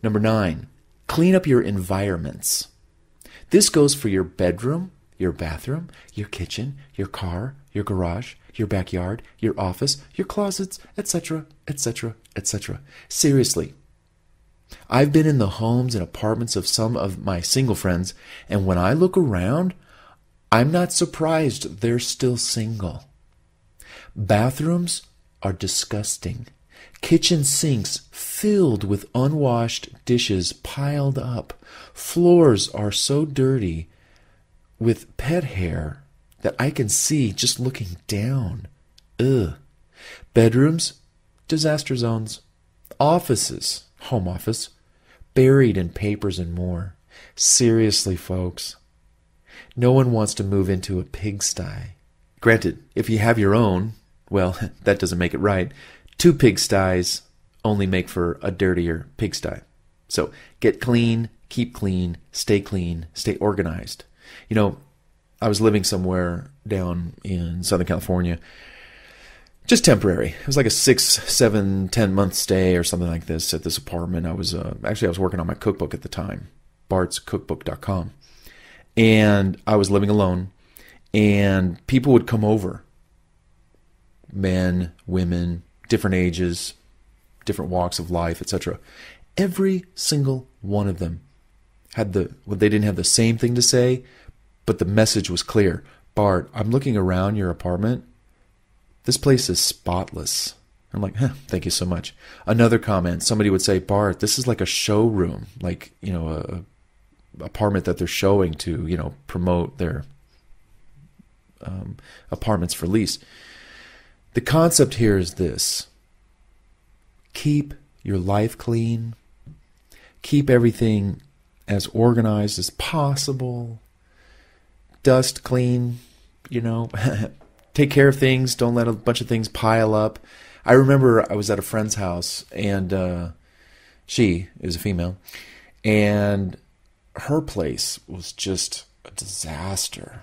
Number 9, clean up your environments. This goes for your bedroom, your bathroom, your kitchen, your car, your garage, your backyard, your office, your closets, etc., etc., etc. Seriously. I've been in the homes and apartments of some of my single friends, and when I look around, I'm not surprised they're still single. Bathrooms are disgusting. Kitchen sinks filled with unwashed dishes piled up. Floors are so dirty with pet hair that I can see just looking down. Ugh. Bedrooms, disaster zones. Offices, home office, buried in papers and more. Seriously, folks. No one wants to move into a pigsty. Granted, if you have your own, well, that doesn't make it right. 2 pigsties only make for a dirtier pigsty. So get clean, keep clean, stay organized. You know, I was living somewhere down in Southern California, just temporary. It was like a 6, 7, 10-month stay or something like this at this apartment. I was working on my cookbook at the time, bartscookbook.com. And I was living alone, and people would come over. Men, women, different ages, different walks of life, etc. Every single one of them had they didn't have the same thing to say, but the message was clear. Bart, I'm looking around your apartment. This place is spotless. I'm like, thank you so much. Another comment, somebody would say, Bart, this is like a showroom, like, you know, a apartment that they're showing to, you know, promote their apartments for lease. The concept here is this. Keep your life clean. Keep everything as organized as possible. Dust clean, you know. Take care of things. Don't let a bunch of things pile up. I remember I was at a friend's house, and she is a female, and her place was just a disaster.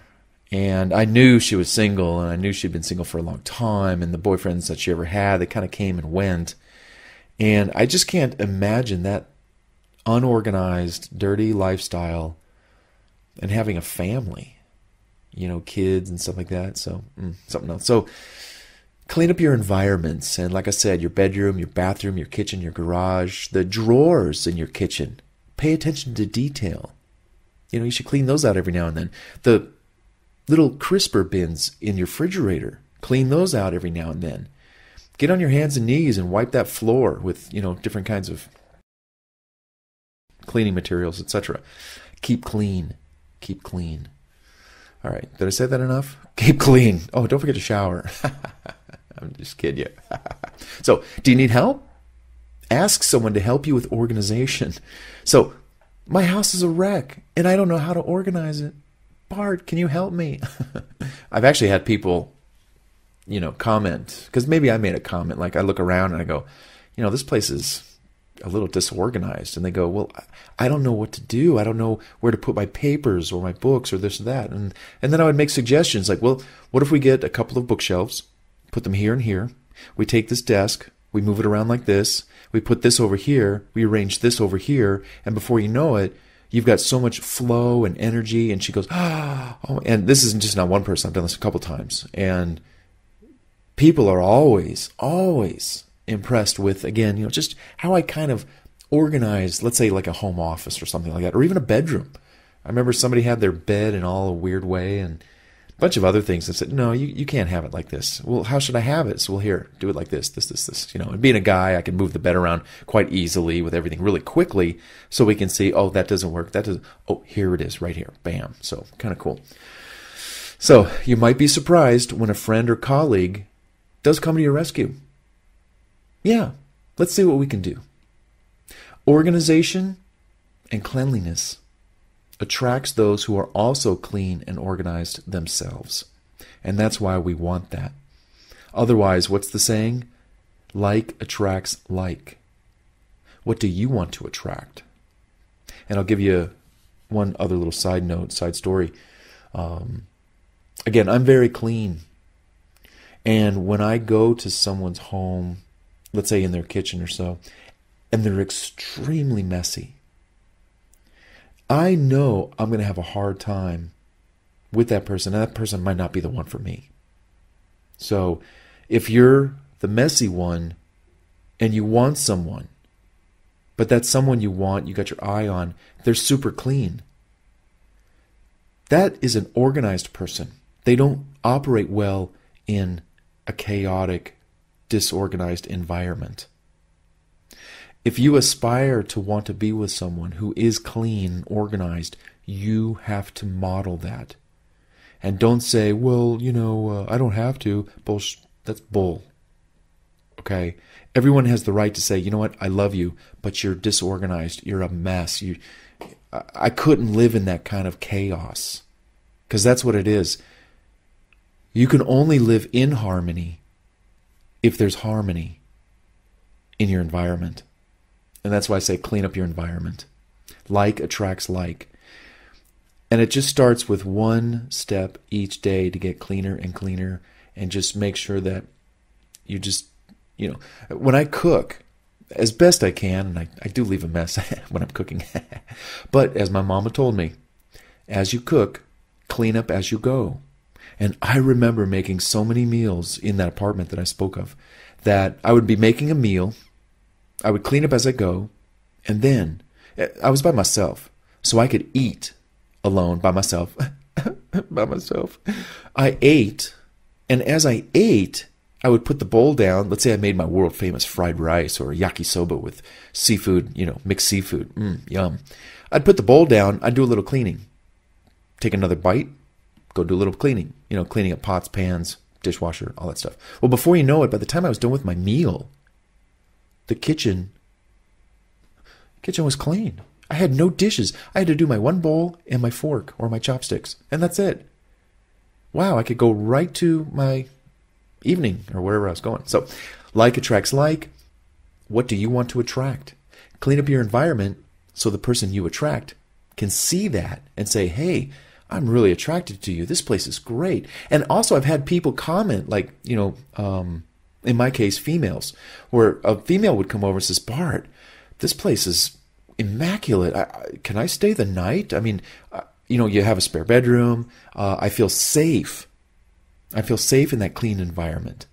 And I knew she was single, and I knew she'd been single for a long time, and the boyfriends that she ever had, they kind of came and went. And I just can't imagine that unorganized, dirty lifestyle and having a family, you know, kids and stuff like that. So, something else. So, clean up your environments. And like I said, your bedroom, your bathroom, your kitchen, your garage, the drawers in your kitchen. Pay attention to detail. You know, you should clean those out every now and then. The little crisper bins in your refrigerator, clean those out every now and then. Get on your hands and knees and wipe that floor with, you know, different kinds of cleaning materials, etc. Keep clean. Keep clean. All right. Did I say that enough? Keep clean. Oh, don't forget to shower. I'm just kidding you. So, do you need help? Ask someone to help you with organization. So, my house is a wreck, and I don't know how to organize it. Bart, can you help me? I've actually had people, you know, comment, because maybe I made a comment, like I look around and I go, you know, this place is a little disorganized. And they go, well, I don't know what to do. I don't know where to put my papers or my books or this or that. And then I would make suggestions like, well, what if we get a couple of bookshelves, put them here and here. We take this desk, we move it around like this. We put this over here. We arrange this over here. And before you know it, you've got so much flow and energy. And she goes, oh, and this isn't just not one person. I've done this a couple times. And people are always impressed with, again, you know, just how I kind of organize, let's say like a home office or something like that, or even a bedroom. I remember somebody had their bed in all a weird way and a bunch of other things and said, no, you can't have it like this. Well, how should I have it? So, well, here, do it like this, you know, and being a guy, I can move the bed around quite easily with everything really quickly so we can see, oh, that doesn't work. That doesn't, oh, here it is right here. Bam. So kind of cool. So you might be surprised when a friend or colleague does come to your rescue. Yeah, let's see what we can do. Organization and cleanliness attracts those who are also clean and organized themselves. And that's why we want that. Otherwise, what's the saying? Like attracts like. What do you want to attract? And I'll give you one other little side story. Again, I'm very clean. And when I go to someone's home, let's say in their kitchen or so, and they're extremely messy. I know I'm going to have a hard time with that person, and that person might not be the one for me. So if you're the messy one and you want someone, but that someone you want, you got your eye on, they're super clean, that is an organized person. They don't operate well in a chaotic, disorganized environment. If you aspire to want to be with someone who is clean, organized, you have to model that. And don't say, well, I don't have to. That's bull. Okay? Everyone has the right to say, you know what, I love you, but you're disorganized. You're a mess. I couldn't live in that kind of chaos. Because that's what it is. You can only live in harmony if there's harmony in your environment. And that's why I say clean up your environment. Like attracts like. And it just starts with one step each day to get cleaner and cleaner, and just make sure that you just, when I cook, as best I can, and I do leave a mess when I'm cooking, but as my mama told me, as you cook, clean up as you go. And I remember making so many meals in that apartment that I spoke of, that I would be making a meal, I would clean up as I go, and then I was by myself, so I could eat alone by myself. I ate, and as I ate, I would put the bowl down. Let's say I made my world famous fried rice or yakisoba with seafood, mixed seafood. Yum. I'd put the bowl down, I'd do a little cleaning. Take another bite, go do a little cleaning. Cleaning up pots, pans, dishwasher, all that stuff. Well, before you know it, by the time I was done with my meal, the kitchen was clean. I had no dishes. I had to do my one bowl and my fork or my chopsticks, and that's it. Wow, I could go right to my evening or wherever I was going. So, like attracts like. What do you want to attract? Clean up your environment so the person you attract can see that and say, hey, I'm really attracted to you. This place is great. And also I've had people comment, like, in my case, females, where a female would come over and says, Bart, this place is immaculate. Can I stay the night? I mean, you have a spare bedroom. I feel safe. I feel safe in that clean environment.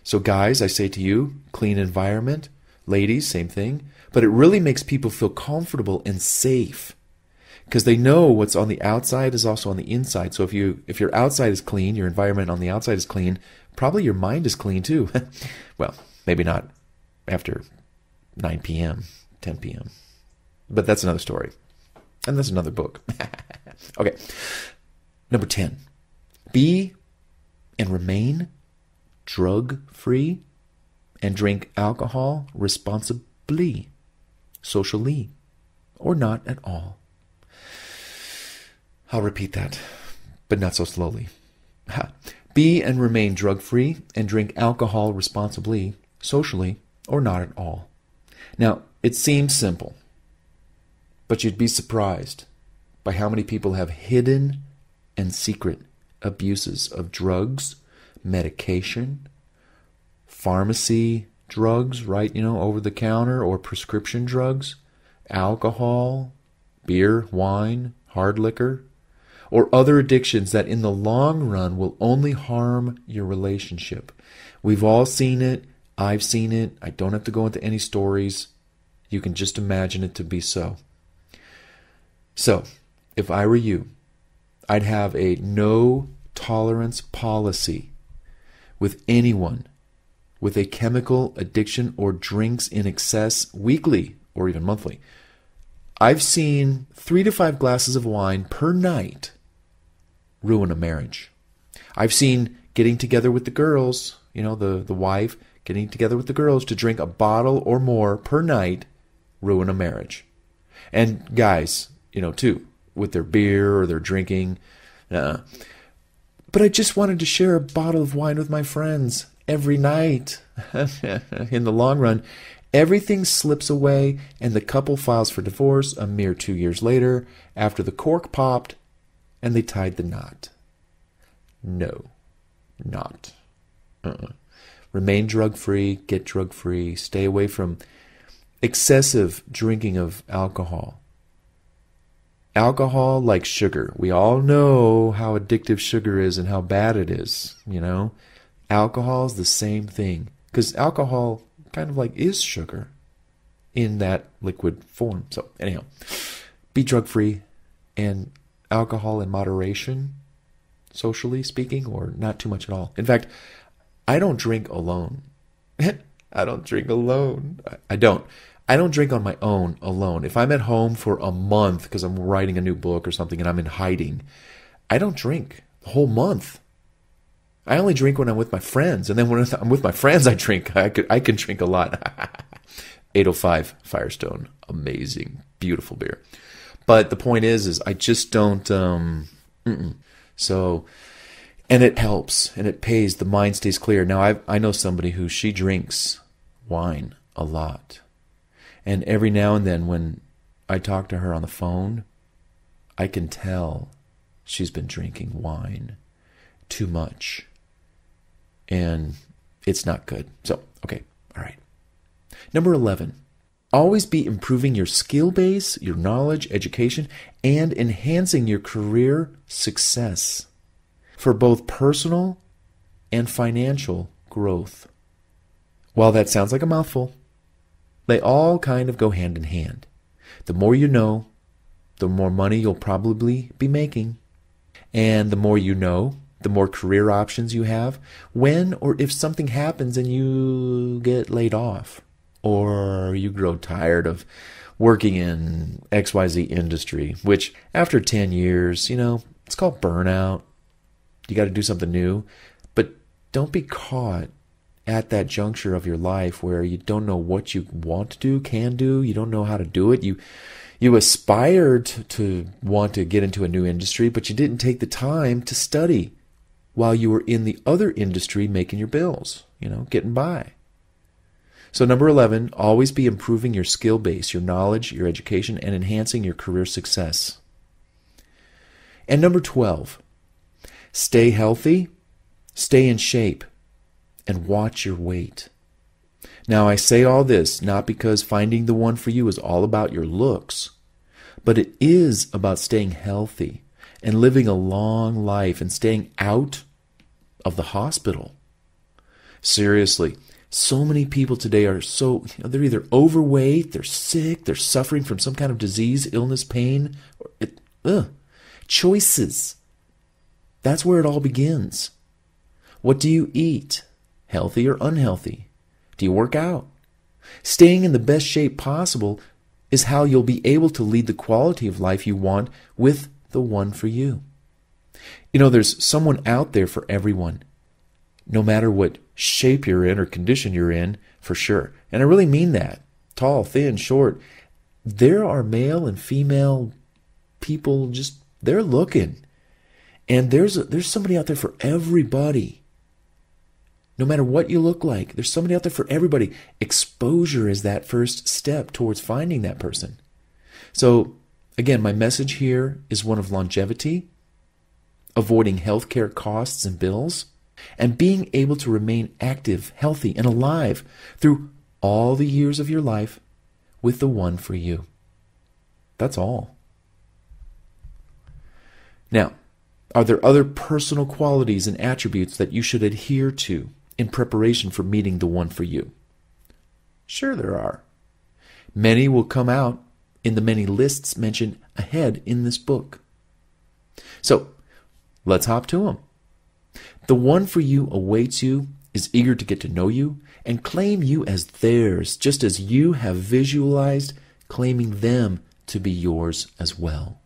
So guys, I say to you, clean environment. Ladies, same thing. But it really makes people feel comfortable and safe, because they know what's on the outside is also on the inside. So if your outside is clean, your environment on the outside is clean, probably your mind is clean too. Well, maybe not after 9 p.m., 10 p.m. But that's another story. And that's another book. Okay. Number 10. Be and remain drug-free and drink alcohol responsibly, socially, or not at all. I'll repeat that, but not so slowly. Be and remain drug-free and drink alcohol responsibly, socially, or not at all. Now, it seems simple, but you'd be surprised by how many people have hidden and secret abuses of drugs, medication, pharmacy drugs, right, over the counter, or prescription drugs, alcohol, beer, wine, hard liquor, or other addictions that in the long run will only harm your relationship. We've all seen it. I've seen it. I don't have to go into any stories. You can just imagine it to be so. So, if I were you, I'd have a no tolerance policy with anyone with a chemical addiction or drinks in excess weekly or even monthly. I've seen 3 to 5 glasses of wine per night ruin a marriage. I've seen getting together with the girls, the wife getting together with the girls to drink a bottle or more per night ruin a marriage. And guys, too, with their beer or their drinking. But I just wanted to share a bottle of wine with my friends every night. In the long run, everything slips away and the couple files for divorce a mere 2 years later after the cork popped and they tied the knot. No, not. Remain drug-free, get drug-free, stay away from excessive drinking of alcohol. Alcohol, like sugar. We all know how addictive sugar is and how bad it is, you know. Alcohol is the same thing, because alcohol kind of like is sugar in that liquid form. So anyhow, be drug-free and alcohol in moderation, socially speaking, or not too much at all. In fact, I don't drink alone. I don't drink alone. I don't drink on my own alone. If I'm at home for a month because I'm writing a new book or something and I'm in hiding, I don't drink the whole month. I only drink when I'm with my friends. And then when I'm with my friends, I drink. I can drink a lot. 805 Firestone. Amazing. Beautiful beer. But the point is I just don't... So... And it helps, and it pays. The mind stays clear. Now, I know somebody who she drinks wine a lot. And every now and then when I talk to her on the phone, I can tell she's been drinking wine too much. And it's not good. So, okay, all right. Number 11, always be improving your skill base, your knowledge, education, and enhancing your career success for both personal and financial growth. While that sounds like a mouthful, they all kind of go hand in hand. The more you know, the more money you'll probably be making. And the more you know, the more career options you have when or if something happens and you get laid off, or you grow tired of working in XYZ industry, which after 10 years, it's called burnout. You got to do something new. But don't be caught at that juncture of your life where you don't know what you want to do, can do, you don't know how to do it. You aspired to want to get into a new industry, but you didn't take the time to study while you were in the other industry making your bills, getting by. So number 11, always be improving your skill base, your knowledge, your education, and enhancing your career success. And number 12, stay healthy, stay in shape, and watch your weight. Now, I say all this not because finding the one for you is all about your looks, but it is about staying healthy and living a long life and staying out of the hospital. Seriously, so many people today are they're either overweight, they're sick, they're suffering from some kind of disease, illness, pain, or choices. That's where it all begins. What do you eat? Healthy or unhealthy? Do you work out? Staying in the best shape possible is how you'll be able to lead the quality of life you want with the one for you. There's someone out there for everyone, no matter what shape you're in or condition you're in, for sure. And I really mean that. Tall, thin, short. There are male and female people they're looking. And there's somebody out there for everybody. No matter what you look like, there's somebody out there for everybody. Exposure is that first step towards finding that person. So, again, my message here is one of longevity, avoiding healthcare costs and bills, and being able to remain active, healthy, and alive through all the years of your life with the one for you. That's all. Now, are there other personal qualities and attributes that you should adhere to in preparation for meeting the one for you? Sure there are. Many will come out in the many lists mentioned ahead in this book. So, let's hop to them. The one for you awaits you, is eager to get to know you, and claim you as theirs, just as you have visualized claiming them to be yours as well.